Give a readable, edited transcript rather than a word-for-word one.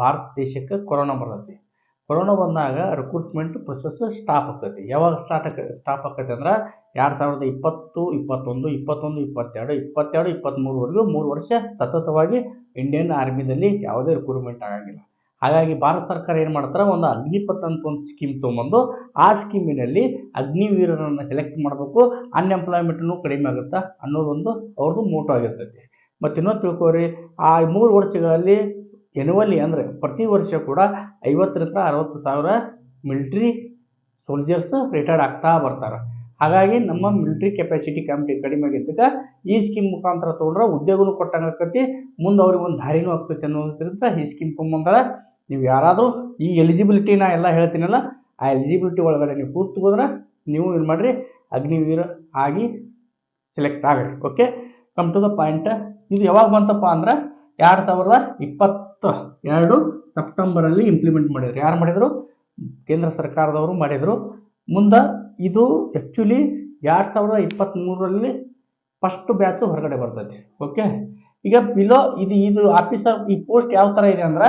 ಭಾರತ ದೇಶಕ್ಕೆ ಕೊರೋನಾ ಬರ್ತೈತಿ. ಕೊರೋನಾ ಬಂದಾಗ ರಿಕ್ರೂಟ್ಮೆಂಟ್ ಪ್ರೊಸೆಸ್ ಸ್ಟಾಪ್ ಆಗ್ತೈತಿ. ಯಾವಾಗ ಸ್ಟಾಪ್ ಆಗ್ತೈತಿ ಅಂದ್ರೆ 2020, 21, 22, 23ವರೆಗೂ 3 ವರ್ಷ ಸತತವಾಗಿ ಇಂಡಿಯನ್ ಆರ್ಮಿದಲ್ಲಿ ಯಾವುದೇ ರಿಕ್ರೂಟ್ಮೆಂಟ್ ಆಗಂಗಿಲ್ಲ. ಹಾಗಾಗಿ ಭಾರತ ಸರ್ಕಾರ ಏನು ಮಾಡ್ತಾರೆ, ಒಂದು ಅಗ್ನಿಪಥ್ ಅಂತ ಒಂದು ಸ್ಕೀಮ್ ತೊಗೊಂಬಂದು ಆ ಸ್ಕೀಮಿನಲ್ಲಿ ಅಗ್ನಿವೀರರನ್ನು ಸೆಲೆಕ್ಟ್ ಮಾಡಬೇಕು, ಅನ್ಎಂಪ್ಲಾಯ್ಮೆಂಟ್ನು ಕಡಿಮೆ ಆಗುತ್ತಾ ಅನ್ನೋದೊಂದು ಅವ್ರದ್ದು ಮೋಟೋ ಆಗಿರ್ತೈತಿ. ಮತ್ತು ಇನ್ನೊಂದು ತಿಳ್ಕೊರಿ, ಆ 3 ವರ್ಷಗಳಲ್ಲಿ ಎನ್ಯುವಲಿ ಅಂದರೆ ಪ್ರತಿ ವರ್ಷ ಕೂಡ 50,000 ರಿಂದ 60,000 ಮಿಲಿಟ್ರಿ ಸೋಲ್ಜರ್ಸ್ ರಿಟೈರ್ಡ್ ಆಗ್ತಾ ಬರ್ತಾರೆ. ಹಾಗಾಗಿ ನಮ್ಮ ಮಿಲಿಟ್ರಿ ಕೆಪಾಸಿಟಿ ಕಡಿಮೆ ಆಗಿದ್ದಕ್ಕೆ ಈ ಸ್ಕೀಮ್ ಮುಖಾಂತರ ತೊಗೊಂಡ್ರೆ ಉದ್ಯೋಗನೂ ಕೊಟ್ಟಂಗೆ ಆಕತಿ, ಮುಂದೆ ಅವ್ರಿಗೆ ಒಂದು ದಾರಿನೂ ಆಗ್ತೈತಿ ಅನ್ನೋದ್ರಿಂದ ಈ ಸ್ಕೀಮ್ ತೊಗೊಂಬಂದ್ರೆ ನೀವು ಯಾರಾದರೂ ಈ ಎಲಿಜಿಬಿಲಿಟಿ ನಾ ಎಲ್ಲ ಹೇಳ್ತೀನಲ್ಲ, ಆ ಎಲಿಜಿಬಿಲಿಟಿ ಒಳಗಡೆ ನೀವು ಕೂತ್ಕೊಂಡ್ರೆ ನೀವು ಏನು ಮಾಡಿರಿ, ಅಗ್ನಿವೀರ ಆಗಿ ಸೆಲೆಕ್ಟ್ ಆಗ್ರಿ. Okay, come to the point. ಇದು ಯಾವಾಗ ಬಂತಪ್ಪ ಅಂದ್ರೆ 2022 ಸೆಪ್ಟೆಂಬರಲ್ಲಿ ಇಂಪ್ಲಿಮೆಂಟ್ ಮಾಡಿದ್ರು. ಯಾರು ಮಾಡಿದರು? ಕೇಂದ್ರ ಸರ್ಕಾರದವರು ಮಾಡಿದರು. ಮುಂದೆ ಇದು ಆ್ಯಕ್ಚುಲಿ 2023ರಲ್ಲಿ ಫಸ್ಟ್ ಬ್ಯಾಚು ಹೊರಗಡೆ ಬರ್ತೈತಿ. ಓಕೆ, ಈಗ ಬಿಲೋ ಇದು ಆಫೀಸರ್ ಈ ಪೋಸ್ಟ್ ಯಾವ ಥರ ಇದೆ ಅಂದ್ರೆ